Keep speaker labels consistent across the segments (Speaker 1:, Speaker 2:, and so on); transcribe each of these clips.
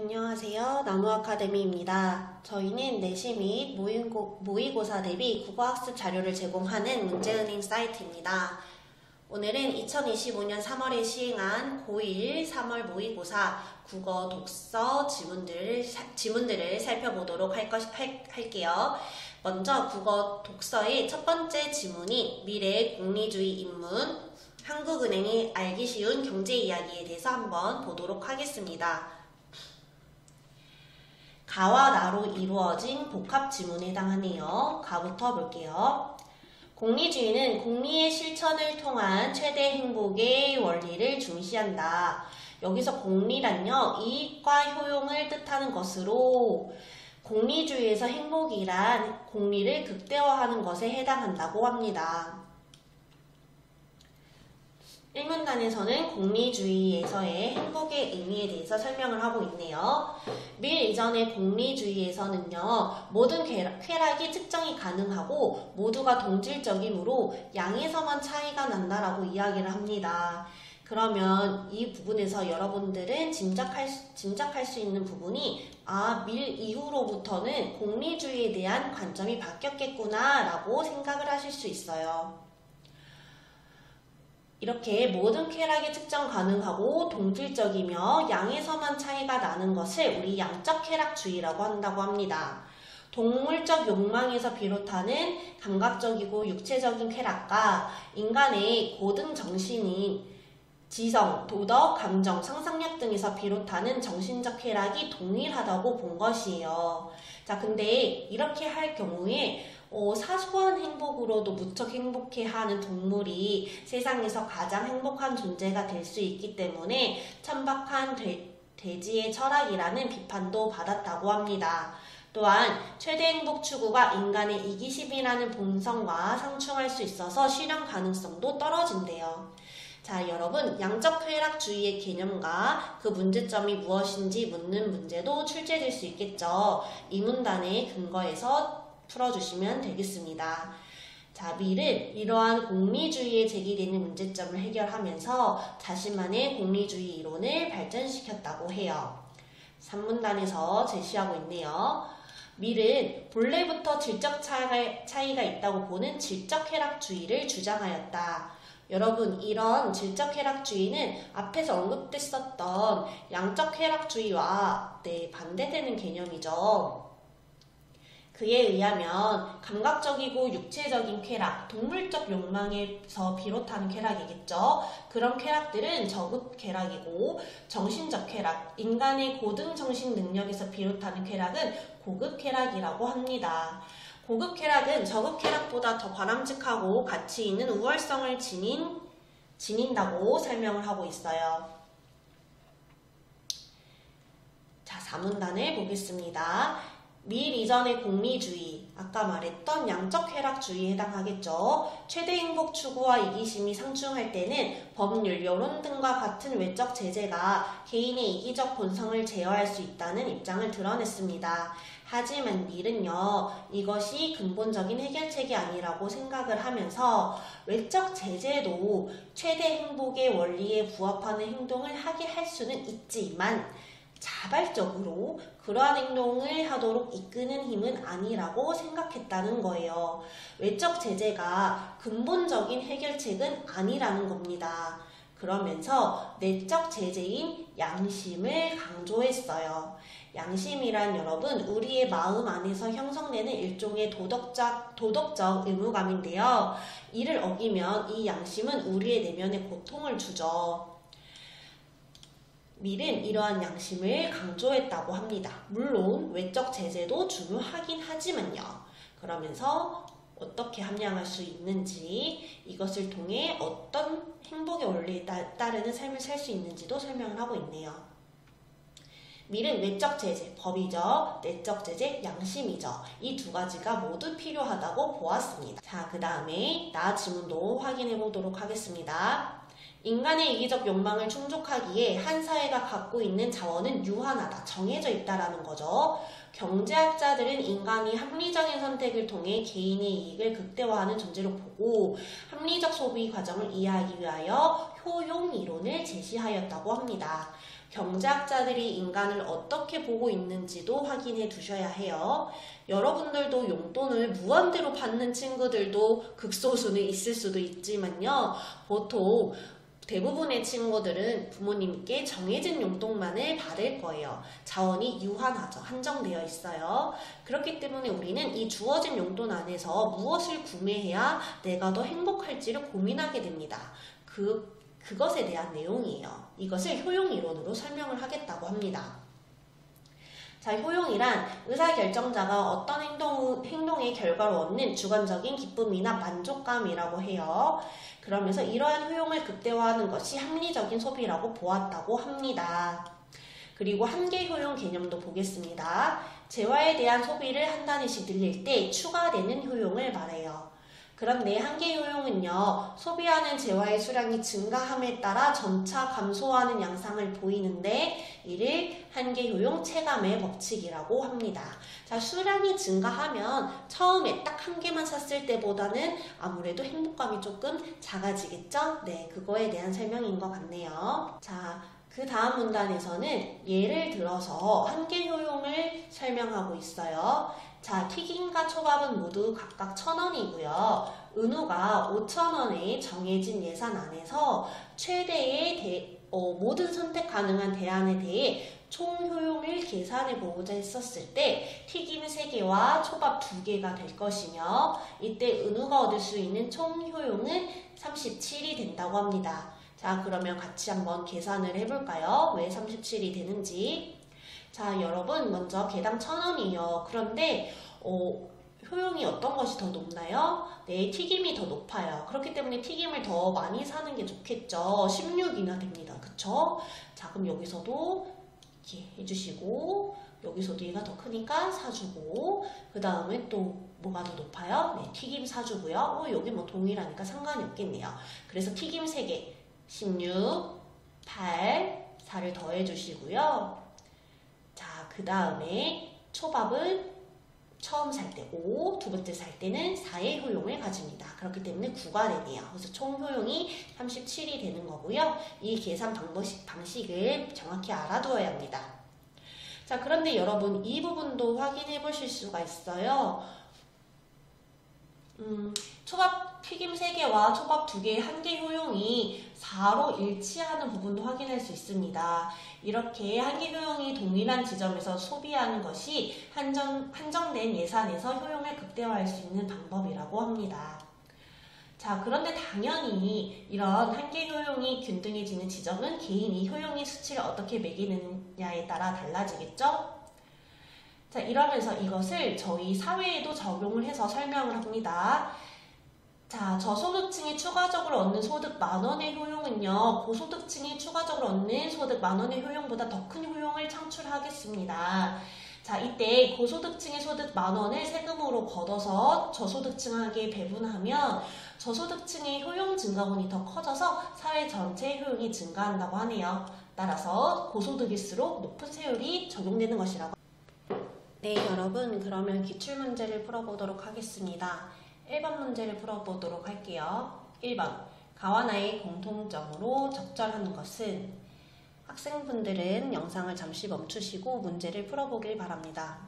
Speaker 1: 안녕하세요. 나무아카데미입니다. 저희는 내시 및 모의고사 대비 국어학습 자료를 제공하는 문제은행 사이트입니다. 오늘은 2025년 3월에 시행한 고1 3월 모의고사 국어 독서 지문들을 살펴보도록 할게요. 먼저 국어 독서의 첫 번째 지문이 미래 공리주의 인문, 한국은행이 알기 쉬운 경제 이야기에 대해서 한번 보도록 하겠습니다. 가와 나로 이루어진 복합 지문에 해당하네요. 가부터 볼게요. 공리주의는 공리의 실천을 통한 최대 행복의 원리를 중시한다. 여기서 공리란요, 이익과 효용을 뜻하는 것으로 공리주의에서 행복이란 공리를 극대화하는 것에 해당한다고 합니다. 1문단에서는 공리주의에서의 행복의 의미에 대해서 설명을 하고 있네요. 밀 이전의 공리주의에서는요, 모든 쾌락이 측정이 가능하고 모두가 동질적이므로 양에서만 차이가 난다라고 이야기를 합니다. 그러면 이 부분에서 여러분들은 짐작할 수 있는 부분이 밀 이후로부터는 공리주의에 대한 관점이 바뀌었겠구나 라고 생각을 하실 수 있어요. 이렇게 모든 쾌락이 측정 가능하고 동질적이며 양에서만 차이가 나는 것을 우리 양적 쾌락주의라고 한다고 합니다. 동물적 욕망에서 비롯하는 감각적이고 육체적인 쾌락과 인간의 고등 정신인 지성, 도덕, 감정, 상상력 등에서 비롯하는 정신적 쾌락이 동일하다고 본 것이에요. 자, 근데 이렇게 할 경우에 사소한 행복으로도 무척 행복해하는 동물이 세상에서 가장 행복한 존재가 될 수 있기 때문에 천박한 돼지의 철학이라는 비판도 받았다고 합니다. 또한 최대 행복 추구가 인간의 이기심이라는 본성과 상충할 수 있어서 실현 가능성도 떨어진대요. 자, 여러분, 양적 쾌락주의의 개념과 그 문제점이 무엇인지 묻는 문제도 출제될 수 있겠죠. 이 문단에 근거해서 풀어주시면 되겠습니다. 자, 밀은 이러한 공리주의에 제기되는 문제점을 해결하면서 자신만의 공리주의 이론을 발전시켰다고 해요. 3문단에서 제시하고 있네요. 밀은 본래부터 질적 차이가 있다고 보는 질적 쾌락주의를 주장하였다. 여러분, 이런 질적 쾌락주의는 앞에서 언급됐었던 양적 쾌락주의와 반대되는 개념이죠. 그에 의하면 감각적이고 육체적인 쾌락, 동물적 욕망에서 비롯하는 쾌락이겠죠. 그런 쾌락들은 저급 쾌락이고 정신적 쾌락, 인간의 고등 정신 능력에서 비롯하는 쾌락은 고급 쾌락이라고 합니다. 고급 쾌락은 저급 쾌락보다 더 바람직하고 가치 있는 우월성을 지닌다고 설명을 하고 있어요. 자, 4문단을 보겠습니다. 밀 이전의 공리주의, 아까 말했던 양적 쾌락주의에 해당하겠죠. 최대 행복 추구와 이기심이 상충할 때는 법률, 여론 등과 같은 외적 제재가 개인의 이기적 본성을 제어할 수 있다는 입장을 드러냈습니다. 하지만 밀은요, 이것이 근본적인 해결책이 아니라고 생각을 하면서 외적 제재도 최대 행복의 원리에 부합하는 행동을 하게 할 수는 있지만 자발적으로 그러한 행동을 하도록 이끄는 힘은 아니라고 생각했다는 거예요. 외적 제재가 근본적인 해결책은 아니라는 겁니다. 그러면서 내적 제재인 양심을 강조했어요. 양심이란 여러분, 우리의 마음 안에서 형성되는 일종의 도덕적 의무감인데요. 이를 어기면 이 양심은 우리의 내면에 고통을 주죠. 밀은 이러한 양심을 강조했다고 합니다. 물론 외적 제재도 중요하긴 하지만요. 그러면서 어떻게 함양할 수 있는지, 이것을 통해 어떤 행복의 원리에 따르는 삶을 살 수 있는지도 설명을 하고 있네요. 밀은 외적 제재, 법이죠. 내적 제재, 양심이죠. 이 두 가지가 모두 필요하다고 보았습니다. 자, 그 다음에 나 지문도 확인해 보도록 하겠습니다. 인간의 이기적 욕망을 충족하기에 한 사회가 갖고 있는 자원은 유한하다, 정해져 있다라는 거죠. 경제학자들은 인간이 합리적인 선택을 통해 개인의 이익을 극대화하는 존재로 보고 합리적 소비 과정을 이해하기 위하여 효용 이론을 제시하였다고 합니다. 경제학자들이 인간을 어떻게 보고 있는지도 확인해 두셔야 해요. 여러분들도 용돈을 무한대로 받는 친구들도 극소수는 있을 수도 있지만요. 보통 대부분의 친구들은 부모님께 정해진 용돈만을 받을 거예요. 자원이 유한하죠. 한정되어 있어요. 그렇기 때문에 우리는 이 주어진 용돈 안에서 무엇을 구매해야 내가 더 행복할지를 고민하게 됩니다. 그것에 대한 내용이에요. 이것을 효용이론으로 설명을 하겠다고 합니다. 자, 효용이란 의사결정자가 어떤 행동의 결과로 얻는 주관적인 기쁨이나 만족감이라고 해요. 그러면서 이러한 효용을 극대화하는 것이 합리적인 소비라고 보았다고 합니다. 그리고 한계 효용 개념도 보겠습니다. 재화에 대한 소비를 한 단위씩 늘릴 때 추가되는 효용을 말해요. 그런데 한계 효용은요, 소비하는 재화의 수량이 증가함에 따라 점차 감소하는 양상을 보이는데 이를 한계 효용 체감의 법칙이라고 합니다. 자, 수량이 증가하면 처음에 딱 한 개만 샀을 때보다는 아무래도 행복감이 조금 작아지겠죠? 네, 그거에 대한 설명인 것 같네요. 자, 그 다음 문단에서는 예를 들어서 한계 효용을 설명하고 있어요. 자, 튀김과 초밥은 모두 각각 1,000원이고요. 은우가 5,000원의 정해진 예산 안에서 최대의 모든 선택 가능한 대안에 대해 총 효용을 계산해 보고자 했었을 때 튀김 3개와 초밥 2개가 될 것이며 이때 은우가 얻을 수 있는 총 효용은 37이 된다고 합니다. 자, 그러면 같이 한번 계산을 해볼까요? 왜 37이 되는지. 자, 여러분 먼저 개당 1,000원이에요. 그런데 효용이 어떤 것이 더 높나요? 네, 튀김이 더 높아요. 그렇기 때문에 튀김을 더 많이 사는 게 좋겠죠. 16이나 됩니다. 그쵸? 자, 그럼 여기서도 이렇게 해주시고 여기서도 얘가 더 크니까 사주고 그 다음에 또 뭐가 더 높아요? 네, 튀김 사주고요. 여기 뭐 동일하니까 상관이 없겠네요. 그래서 튀김 3개 16, 8, 4를 더해 주시고요. 자, 그 다음에 초밥은 처음 살 때 5, 두 번째 살 때는 4의 효용을 가집니다. 그렇기 때문에 9가 되네요. 그래서 총 효용이 37이 되는 거고요. 이 계산 방식을 정확히 알아두어야 합니다. 자, 그런데 여러분 이 부분도 확인해 보실 수가 있어요. 초밥 튀김 3개와 초밥 2개의 한계 효용이 4로 일치하는 부분도 확인할 수 있습니다. 이렇게 한계 효용이 동일한 지점에서 소비하는 것이 한정된 예산에서 효용을 극대화할 수 있는 방법이라고 합니다. 자, 그런데 당연히 이런 한계 효용이 균등해지는 지점은 개인이 효용의 수치를 어떻게 매기느냐에 따라 달라지겠죠? 자, 이러면서 이것을 저희 사회에도 적용을 해서 설명을 합니다. 자, 저소득층이 추가적으로 얻는 소득 10,000원의 효용은요, 고소득층이 추가적으로 얻는 소득 10,000원의 효용보다 더 큰 효용을 창출하겠습니다. 자, 이때 고소득층의 소득 10,000원을 세금으로 걷어서 저소득층에게 배분하면 저소득층의 효용 증가분이 더 커져서 사회 전체의 효용이 증가한다고 하네요. 따라서 고소득일수록 높은 세율이 적용되는 것이라고. 네, 여러분, 그러면 기출문제를 풀어보도록 하겠습니다. 1번 문제를 풀어보도록 할게요. 1번, 가와 나의 공통점으로 적절한 것은? 학생분들은 영상을 잠시 멈추시고 문제를 풀어보길 바랍니다.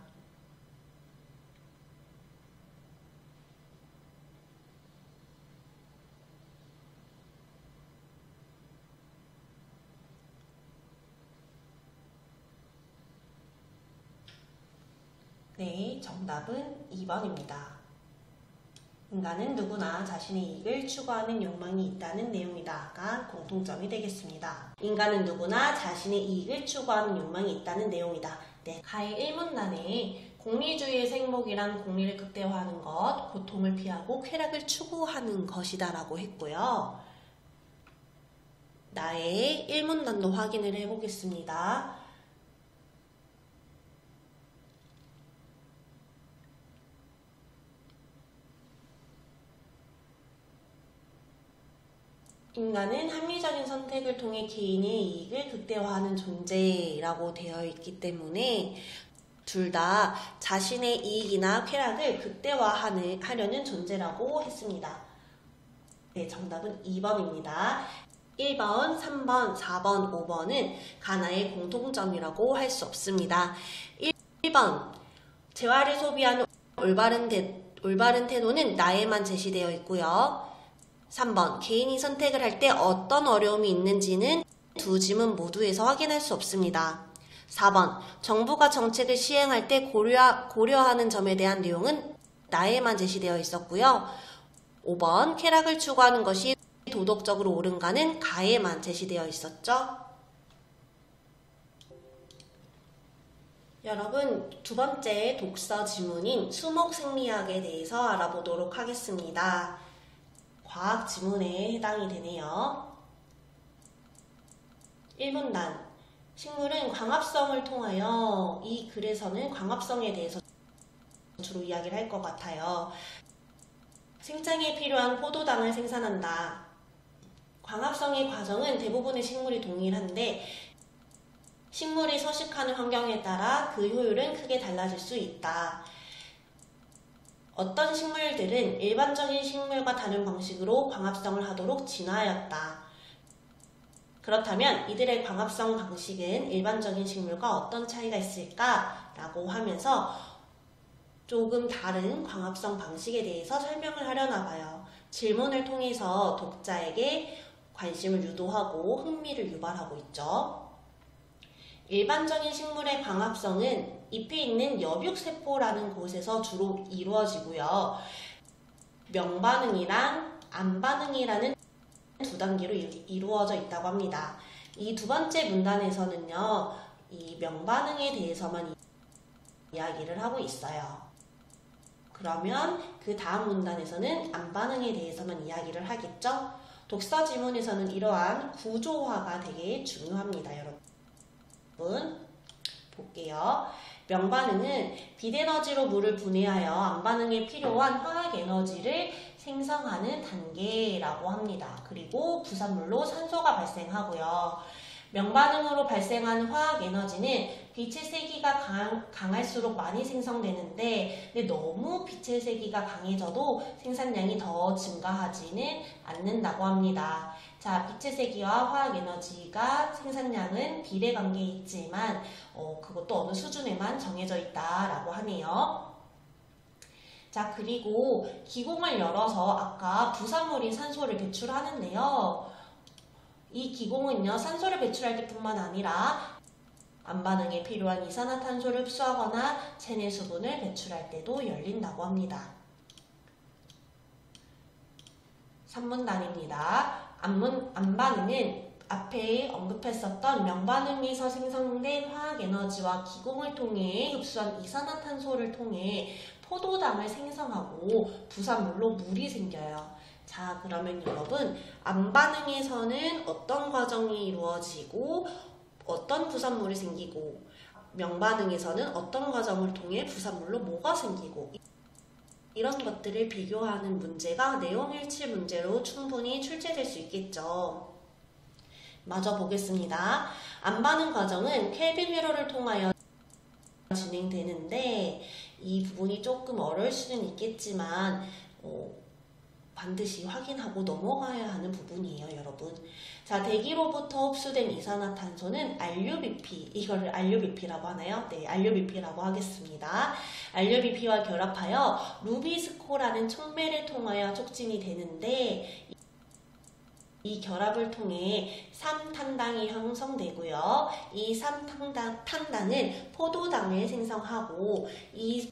Speaker 1: 네, 정답은 2번입니다. 인간은 누구나 자신의 이익을 추구하는 욕망이 있다는 내용이다가 공통점이 되겠습니다. 인간은 누구나 자신의 이익을 추구하는 욕망이 있다는 내용이다. 네, 가의 1문단에 공리주의의 행복이란 공리를 극대화하는 것, 고통을 피하고 쾌락을 추구하는 것이다 라고 했고요. 나의 1문단도 확인을 해보겠습니다. 인간은 합리적인 선택을 통해 개인의 이익을 극대화하는 존재라고 되어 있기 때문에 둘 다 자신의 이익이나 쾌락을 극대화하려는 존재라고 했습니다. 네, 정답은 2번입니다. 1번, 3번, 4번, 5번은 가나의 공통점이라고 할 수 없습니다. 1번, 재화를 소비하는 올바른 태도는 나에만 제시되어 있고요. 3번, 개인이 선택을 할 때 어떤 어려움이 있는지는 두 지문 모두에서 확인할 수 없습니다. 4번, 정부가 정책을 시행할 때 고려하는 점에 대한 내용은 나에만 제시되어 있었고요. 5번, 쾌락을 추구하는 것이 도덕적으로 옳은가는 가에만 제시되어 있었죠. 여러분, 두 번째 독서 지문인 수목생리학에 대해서 알아보도록 하겠습니다. 과학 지문에 해당이 되네요. 1문단, 식물은 광합성을 통하여, 이 글에서는 광합성에 대해서 주로 이야기를 할 것 같아요. 생장에 필요한 포도당을 생산한다. 광합성의 과정은 대부분의 식물이 동일한데 식물이 서식하는 환경에 따라 그 효율은 크게 달라질 수 있다. 어떤 식물들은 일반적인 식물과 다른 방식으로 광합성을 하도록 진화하였다. 그렇다면 이들의 광합성 방식은 일반적인 식물과 어떤 차이가 있을까? 라고 하면서 조금 다른 광합성 방식에 대해서 설명을 하려나 봐요. 질문을 통해서 독자에게 관심을 유도하고 흥미를 유발하고 있죠. 일반적인 식물의 광합성은 잎에 있는 여육세포라는 곳에서 주로 이루어지고요. 명반응이랑 암반응이라는 두 단계로 이루어져 있다고 합니다. 이 두 번째 문단에서는요, 이 명반응에 대해서만 이야기를 하고 있어요. 그러면 그 다음 문단에서는 암반응에 대해서만 이야기를 하겠죠? 독서 지문에서는 이러한 구조화가 되게 중요합니다, 여러분. 볼게요. 명반응은 빛에너지로 물을 분해하여 암반응에 필요한 화학에너지를 생성하는 단계라고 합니다. 그리고 부산물로 산소가 발생하고요. 명반응으로 발생하는 화학에너지는 빛의 세기가 강할수록 많이 생성되는데 근데 너무 빛의 세기가 강해져도 생산량이 더 증가하지는 않는다고 합니다. 자, 빛의 세기와 화학에너지가 생산량은 비례관계에 있지만 그것도 어느 수준에만 정해져 있다라고 하네요. 자, 그리고 기공을 열어서 아까 부산물인 산소를 배출하는데요. 이 기공은요, 산소를 배출할 때뿐만 아니라 암반응에 필요한 이산화탄소를 흡수하거나 체내 수분을 배출할 때도 열린다고 합니다. 3문단입니다. 암반응은 앞에 언급했었던 명반응에서 생성된 화학에너지와 기공을 통해 흡수한 이산화탄소를 통해 포도당을 생성하고 부산물로 물이 생겨요. 자, 그러면 여러분, 암반응에서는 어떤 과정이 이루어지고 어떤 부산물이 생기고 명반응에서는 어떤 과정을 통해 부산물로 뭐가 생기고 이런 것들을 비교하는 문제가 내용일치 문제로 충분히 출제될 수 있겠죠. 마저 보겠습니다. 암반응 과정은 켈빈 회로를 통하여 진행되는데 이 부분이 조금 어려울 수는 있겠지만 반드시 확인하고 넘어가야 하는 부분이에요, 여러분. 자, 대기로부터 흡수된 이산화탄소는 RUBP, 이거를 RUBP라고 하나요? 네, RUBP라고 하겠습니다. RUBP와 결합하여 루비스코라는 촉매를 통하여 촉진이 되는데 이 결합을 통해 3탄당이 형성되고요. 이 3탄당은 포도당을 생성하고 이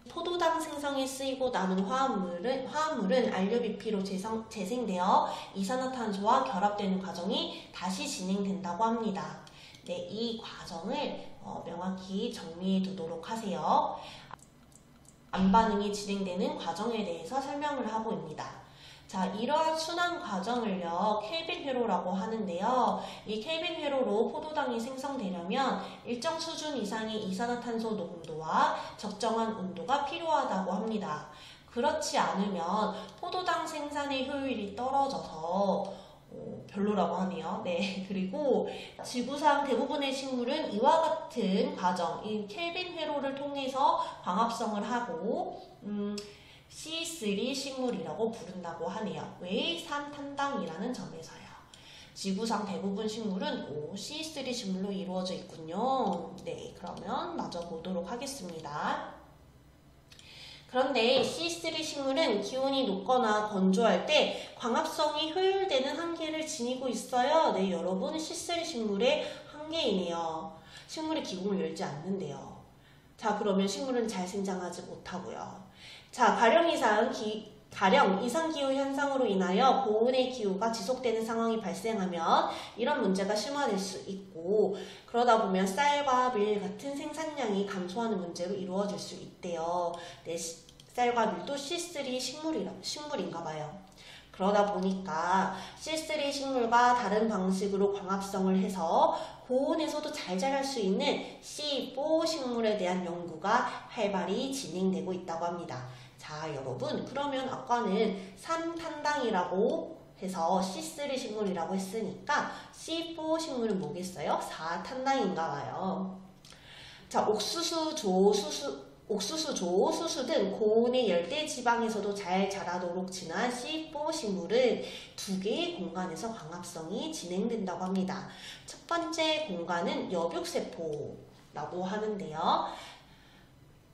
Speaker 1: 포도당 생성에 쓰이고 남은 화합물은 RUBP로 재생되어 이산화탄소와 결합되는 과정이 다시 진행된다고 합니다. 네, 이 과정을 명확히 정리해 두도록 하세요. 암반응이 진행되는 과정에 대해서 설명을 하고 있습니다. 자, 이러한 순환 과정을요, 켈빈 회로라고 하는데요. 이 켈빈 회로로 포도당이 생성되려면 일정 수준 이상의 이산화탄소 농도와 적정한 온도가 필요하다고 합니다. 그렇지 않으면 포도당 생산의 효율이 떨어져서 별로라고 하네요. 네, 그리고 지구상 대부분의 식물은 이와 같은 과정, 이 켈빈 회로를 통해서 광합성을 하고 C3 식물이라고 부른다고 하네요. 왜 3탄당이라는 점에서요. 지구상 대부분 식물은 C3 식물로 이루어져 있군요. 네, 그러면 마저 보도록 하겠습니다. 그런데 C3 식물은 기온이 높거나 건조할 때 광합성이 효율되는 한계를 지니고 있어요. 네, 여러분 C3 식물의 한계이네요. 식물이 기공을 열지 않는데요. 자, 그러면 식물은 잘 생장하지 못하고요. 자, 가령 이상기후 현상으로 인하여 고온의 기후가 지속되는 상황이 발생하면 이런 문제가 심화될 수 있고, 그러다 보면 쌀과 밀 같은 생산량이 감소하는 문제로 이루어질 수 있대요. 네, 쌀과 밀도 C3 식물인가 봐요. 그러다 보니까 C3 식물과 다른 방식으로 광합성을 해서 고온에서도 잘 자랄 수 있는 C4 식물에 대한 연구가 활발히 진행되고 있다고 합니다. 자, 여러분, 그러면 아까는 3탄당이라고 해서 C3 식물이라고 했으니까 C4 식물은 뭐겠어요? 4탄당인가 봐요. 자, 옥수수, 수수 등 고온의 열대 지방에서도 잘 자라도록 진화한 C4 식물은 두 개의 공간에서 광합성이 진행된다고 합니다. 첫 번째 공간은 여백세포라고 하는데요.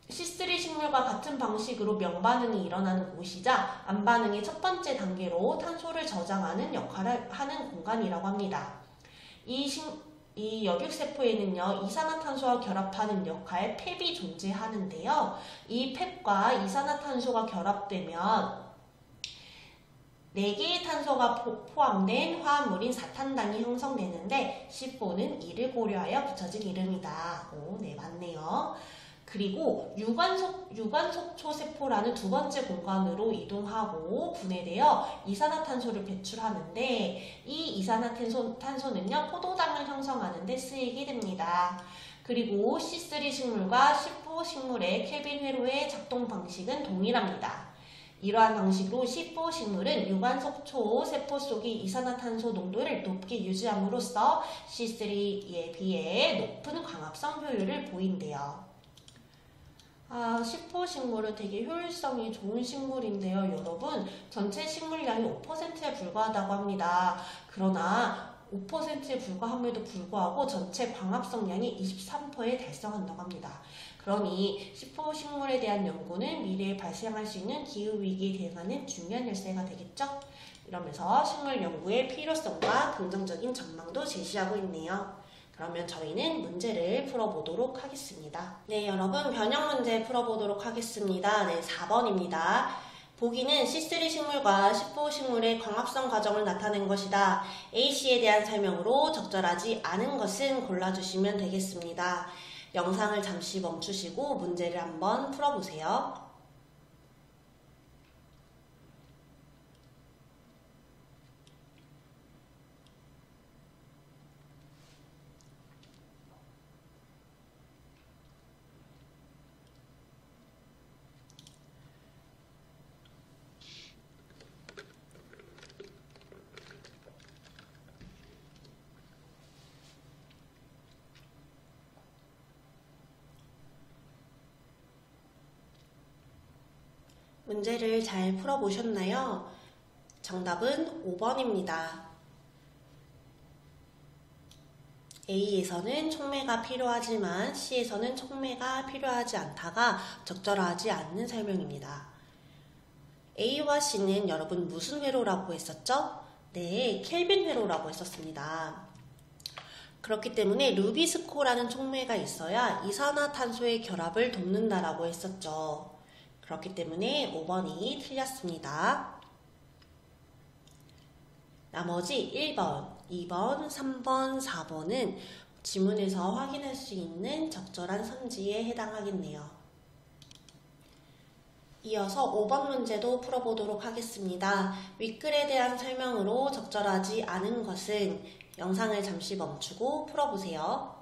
Speaker 1: C3 식물과 같은 방식으로 명반응이 일어나는 곳이자 암반응의 첫 번째 단계로 탄소를 저장하는 역할을 하는 공간이라고 합니다. 이 여백세포에는요, 이산화탄소와 결합하는 역할 펩이 존재하는데요. 이 펩과 이산화탄소가 결합되면 4개의 탄소가 포함된 화합물인 4탄당이 형성되는데 C4는 이를 고려하여 붙여진 이름이다. 네, 맞네요. 그리고 유관속초세포라는 두 번째 공간으로 이동하고 분해되어 이산화탄소를 배출하는데 이 이산화탄소는요, 포도당을 형성하는 데 쓰이게 됩니다. 그리고 C3 식물과 C4 식물의 켈빈 회로의 작동 방식은 동일합니다. 이러한 방식으로 C4 식물은 유관속초 세포 속의 이산화탄소 농도를 높게 유지함으로써 C3에 비해 높은 광합성 효율을 보인대요. C4 식물은 되게 효율성이 좋은 식물인데요. 여러분, 전체 식물량이 5%에 불과하다고 합니다. 그러나 5%에 불과함에도 불구하고 전체 광합성량이 23%에 달성한다고 합니다. 그러니 C4 식물에 대한 연구는 미래에 발생할 수 있는 기후위기에 대응하는 중요한 열쇠가 되겠죠? 이러면서 식물 연구의 필요성과 긍정적인 전망도 제시하고 있네요. 그러면 저희는 문제를 풀어보도록 하겠습니다. 네, 여러분, 변형 문제 풀어보도록 하겠습니다. 네, 4번입니다. 보기는 C3 식물과 C4 식물의 광합성 과정을 나타낸 것이다. A씨에 대한 설명으로 적절하지 않은 것은 골라주시면 되겠습니다. 영상을 잠시 멈추시고 문제를 한번 풀어보세요. 문제를 잘 풀어보셨나요? 정답은 5번입니다. A에서는 촉매가 필요하지만 C에서는 촉매가 필요하지 않다가 적절하지 않는 설명입니다. A와 C는 여러분 무슨 회로라고 했었죠? 네, 켈빈 회로라고 했었습니다. 그렇기 때문에 루비스코라는 촉매가 있어야 이산화탄소의 결합을 돕는다라고 했었죠. 그렇기 때문에 5번이 틀렸습니다. 나머지 1번, 2번, 3번, 4번은 지문에서 확인할 수 있는 적절한 선지에 해당하겠네요. 이어서 5번 문제도 풀어보도록 하겠습니다. 윗글에 대한 설명으로 적절하지 않은 것은 영상을 잠시 멈추고 풀어보세요.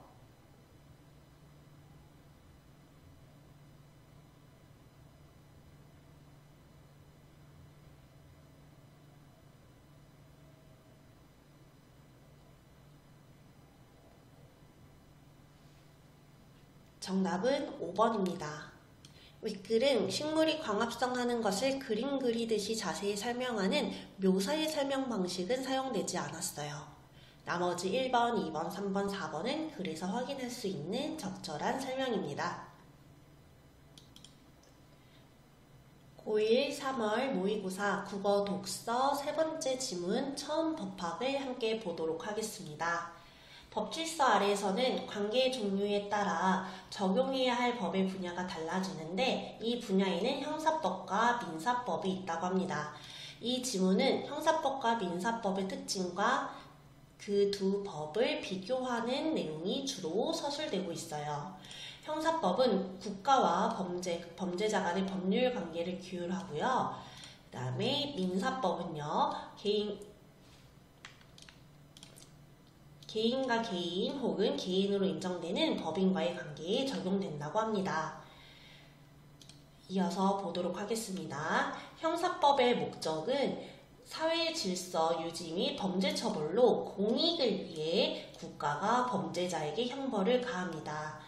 Speaker 1: 정답은 5번입니다. 윗글은 식물이 광합성하는 것을 그림 그리듯이 자세히 설명하는 묘사의 설명 방식은 사용되지 않았어요. 나머지 1번, 2번, 3번, 4번은 글에서 확인할 수 있는 적절한 설명입니다. 고1 3월 모의고사 국어 독서 세 번째 지문 처음 법학을 함께 보도록 하겠습니다. 법질서 아래에서는 관계 종류에 따라 적용해야 할 법의 분야가 달라지는데 이 분야에는 형사법과 민사법이 있다고 합니다. 이 지문은 형사법과 민사법의 특징과 그 두 법을 비교하는 내용이 주로 서술되고 있어요. 형사법은 국가와 범죄자 간의 법률 관계를 규율하고요. 그 다음에 민사법은요, 개인과 개인 혹은 개인으로 인정되는 법인과의 관계에 적용된다고 합니다. 이어서 보도록 하겠습니다. 형사법의 목적은 사회 질서 유지 및 범죄 처벌로 공익을 위해 국가가 범죄자에게 형벌을 가합니다.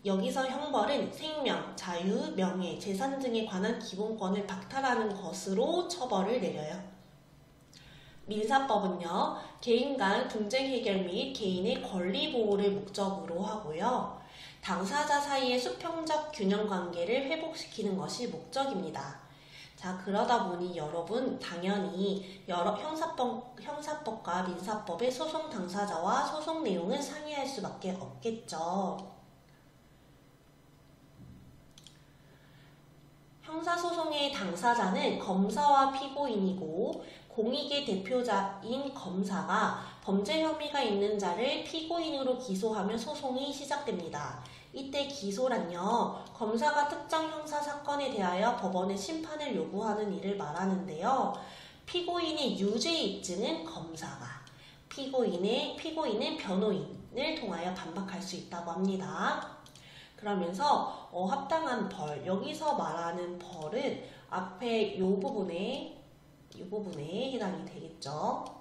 Speaker 1: 여기서 형벌은 생명, 자유, 명예, 재산 등에 관한 기본권을 박탈하는 것으로 처벌을 내려요. 민사법은요, 개인 간 분쟁 해결 및 개인의 권리 보호를 목적으로 하고요. 당사자 사이의 수평적 균형 관계를 회복시키는 것이 목적입니다. 자, 그러다 보니 여러분 당연히 여러 형사법과 민사법의 소송 당사자와 소송 내용은 상이할 수밖에 없겠죠. 형사소송의 당사자는 검사와 피고인이고 공익의 대표자인 검사가 범죄 혐의가 있는 자를 피고인으로 기소하며 소송이 시작됩니다. 이때 기소란요, 검사가 특정 형사 사건에 대하여 법원에 심판을 요구하는 일을 말하는데요. 피고인의 유죄 입증은 검사가, 피고인은 변호인을 통하여 반박할 수 있다고 합니다. 그러면서 합당한 벌, 여기서 말하는 벌은 앞에 이 부분에 해당이 되겠죠.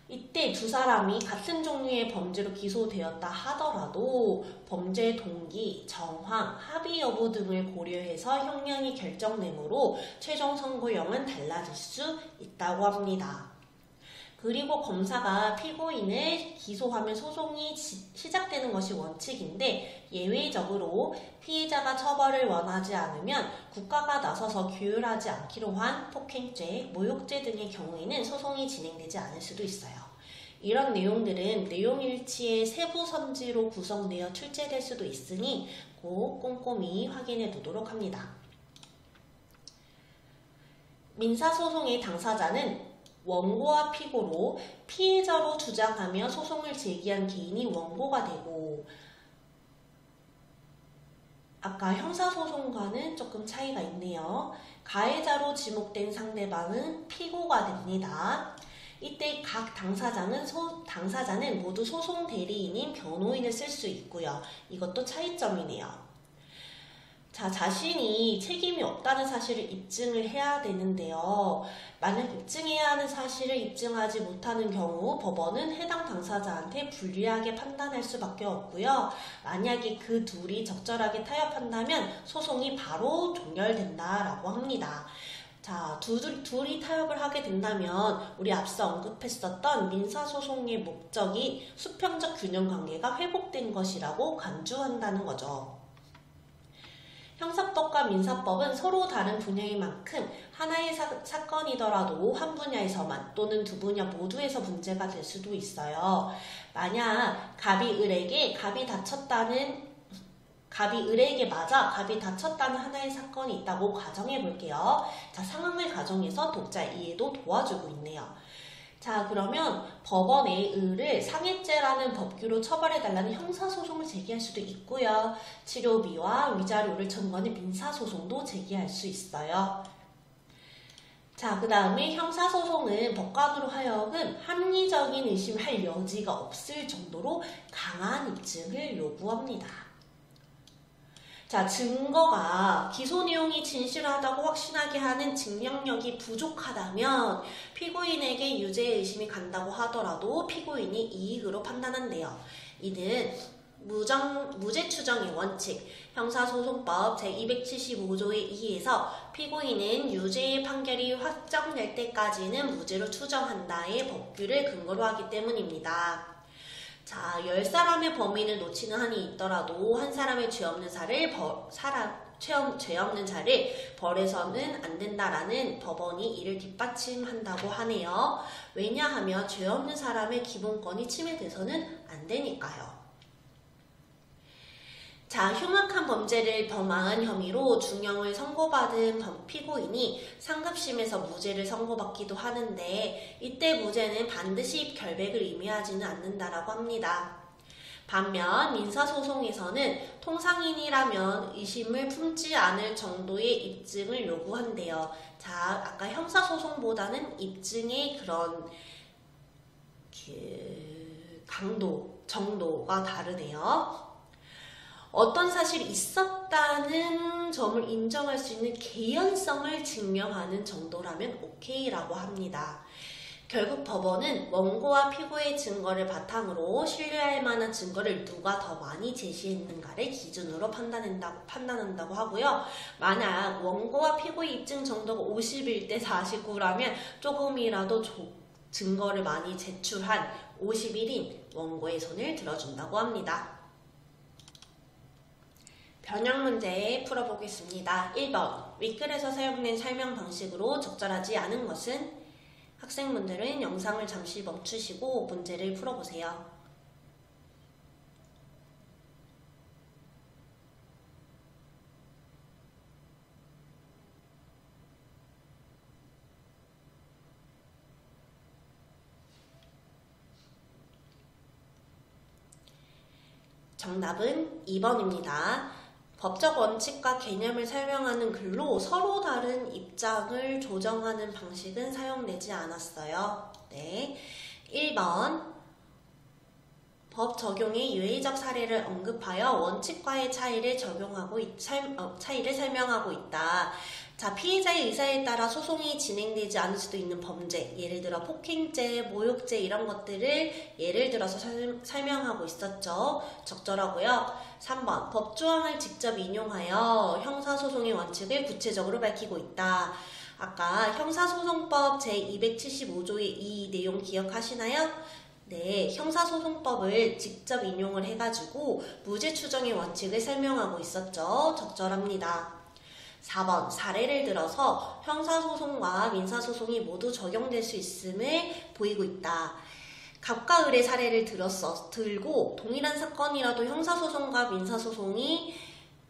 Speaker 1: 이때 두 사람이 같은 종류의 범죄로 기소되었다 하더라도 범죄 동기, 정황, 합의 여부 등을 고려해서 형량이 결정되므로 최종 선고형은 달라질 수 있다고 합니다. 그리고 검사가 피고인을 기소하면 소송이 시작되는 것이 원칙인데 예외적으로 피해자가 처벌을 원하지 않으면 국가가 나서서 규율하지 않기로 한 폭행죄, 모욕죄 등의 경우에는 소송이 진행되지 않을 수도 있어요. 이런 내용들은 내용일치의 세부 선지로 구성되어 출제될 수도 있으니 꼭 꼼꼼히 확인해 두도록 합니다. 민사소송의 당사자는 원고와 피고로 피해자로 주장하며 소송을 제기한 개인이 원고가 되고 아까 형사소송과는 조금 차이가 있네요. 가해자로 지목된 상대방은 피고가 됩니다. 이때 각 당사자는 모두 소송 대리인인 변호인을 쓸 수 있고요. 이것도 차이점이네요. 자, 자신이 책임이 없다는 사실을 입증을 해야 되는데요. 만약 입증해야 하는 사실을 입증하지 못하는 경우 법원은 해당 당사자한테 불리하게 판단할 수밖에 없고요. 만약에 그 둘이 적절하게 타협한다면 소송이 바로 종결된다라고 합니다. 자, 둘이 타협을 하게 된다면 우리 앞서 언급했었던 민사소송의 목적인 수평적 균형 관계가 회복된 것이라고 간주한다는 거죠. 형사법과 민사법은 서로 다른 분야인 만큼 하나의 사건이더라도 한 분야에서만 또는 두 분야 모두에서 문제가 될 수도 있어요. 만약 갑이 을에게 맞아 갑이 다쳤다는 하나의 사건이 있다고 가정해 볼게요. 자, 상황을 가정해서 독자 이해도 도와주고 있네요. 자, 그러면 법원에 을을 상해죄라는 법규로 처벌해달라는 형사소송을 제기할 수도 있고요. 치료비와 위자료를 청구하는 민사소송도 제기할 수 있어요. 자, 그 다음에 형사소송은 법관으로 하여금 합리적인 의심할 여지가 없을 정도로 강한 입증을 요구합니다. 자, 증거가 기소 내용이 진실하다고 확신하게 하는 증명력이 부족하다면 피고인에게 유죄 의심이 간다고 하더라도 피고인이 이익으로 판단한대요. 이는 무죄 추정의 원칙, 형사소송법 제275조에 의해서 피고인은 유죄의 판결이 확정될 때까지는 무죄로 추정한다의 법규를 근거로 하기 때문입니다. 자, 10사람의 범인을 놓치는 한이 있더라도 한 사람의 죄 없는 자를 벌해서는 안 된다라는 법원이 이를 뒷받침한다고 하네요. 왜냐하면 죄 없는 사람의 기본권이 침해돼서는 안 되니까요. 자, 흉악한 범죄를 범한 혐의로 중형을 선고받은 피고인이 상급심에서 무죄를 선고받기도 하는데 이때 무죄는 반드시 결백을 의미하지는 않는다라고 합니다. 반면 민사소송에서는 통상인이라면 의심을 품지 않을 정도의 입증을 요구한대요. 자, 아까 형사소송보다는 입증의 그런 정도가 다르대요. 어떤 사실이 있었다는 점을 인정할 수 있는 개연성을 증명하는 정도라면 오케이라고 합니다. 결국 법원은 원고와 피고의 증거를 바탕으로 신뢰할 만한 증거를 누가 더 많이 제시했는가를 기준으로 판단한다고 하고요. 만약 원고와 피고의 입증 정도가 51대 49라면 조금이라도 증거를 많이 제출한 51인 원고의 손을 들어준다고 합니다. 변형 문제 풀어보겠습니다. 1번, 윗글에서 사용된 설명 방식으로 적절하지 않은 것은? 학생분들은 영상을 잠시 멈추시고 문제를 풀어보세요. 정답은 2번입니다. 법적 원칙과 개념을 설명하는 글로 서로 다른 입장을 조정하는 방식은 사용되지 않았어요. 네. 1번. 법 적용의 유의적 사례를 언급하여 원칙과의 차이를 설명하고 있다. 자, 피해자의 의사에 따라 소송이 진행되지 않을 수도 있는 범죄, 예를 들어 폭행죄, 모욕죄 이런 것들을 예를 들어서 설명하고 있었죠. 적절하고요. 3번, 법조항을 직접 인용하여 형사소송의 원칙을 구체적으로 밝히고 있다. 아까 형사소송법 제275조의 이 내용 기억하시나요? 네, 형사소송법을 직접 인용을 해가지고 무죄 추정의 원칙을 설명하고 있었죠. 적절합니다. 4번, 사례를 들어서 형사소송과 민사소송이 모두 적용될 수 있음을 보이고 있다. 갑과 을의 사례를 들고 동일한 사건이라도 형사소송과 민사소송이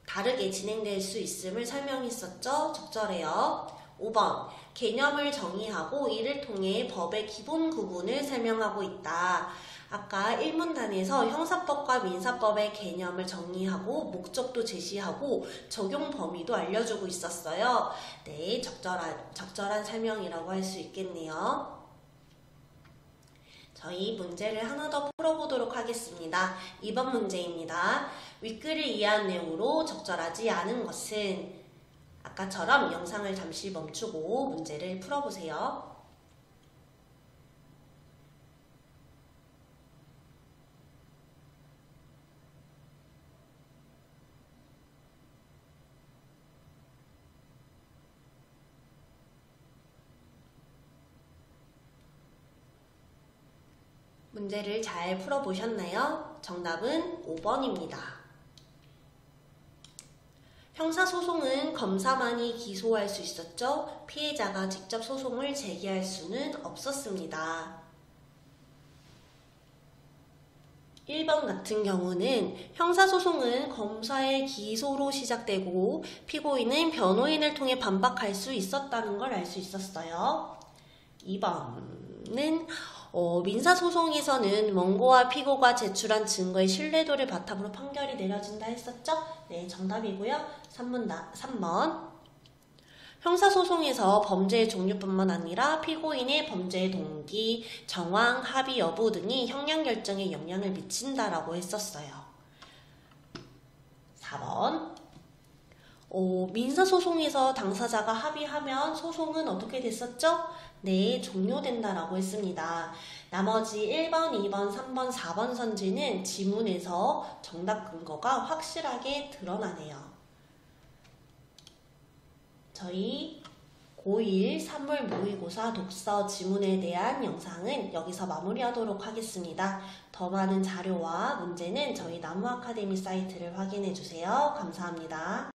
Speaker 1: 다르게 진행될 수 있음을 설명했었죠. 적절해요. 5번, 개념을 정의하고 이를 통해 법의 기본 구분을 설명하고 있다. 아까 1문단에서 형사법과 민사법의 개념을 정의하고 목적도 제시하고 적용 범위도 알려주고 있었어요. 네, 적절한 설명이라고 할 수 있겠네요. 저희 문제를 하나 더 풀어보도록 하겠습니다. 2번 문제입니다. 윗글을 이해한 내용으로 적절하지 않은 것은? 아까처럼 영상을 잠시 멈추고 문제를 풀어보세요. 문제를 잘 풀어보셨나요? 정답은 5번입니다. 형사소송은 검사만이 기소할 수 있었죠. 피해자가 직접 소송을 제기할 수는 없었습니다. 1번 같은 경우는 형사소송은 검사의 기소로 시작되고 피고인은 변호인을 통해 반박할 수 있었다는 걸 알 수 있었어요. 2번은 민사소송에서는 원고와 피고가 제출한 증거의 신뢰도를 바탕으로 판결이 내려진다 했었죠? 네, 정답이고요. 3번. 형사소송에서 범죄의 종류뿐만 아니라 피고인의 범죄의 동기, 정황, 합의 여부 등이 형량 결정에 영향을 미친다라고 했었어요. 4번. 민사소송에서 당사자가 합의하면 소송은 어떻게 됐었죠? 네, 종료된다라고 했습니다. 나머지 1번, 2번, 3번, 4번 선지는 지문에서 정답 근거가 확실하게 드러나네요. 저희 고1 산물 모의고사 독서 지문에 대한 영상은 여기서 마무리하도록 하겠습니다. 더 많은 자료와 문제는 저희 나무아카데미 사이트를 확인해 주세요. 감사합니다.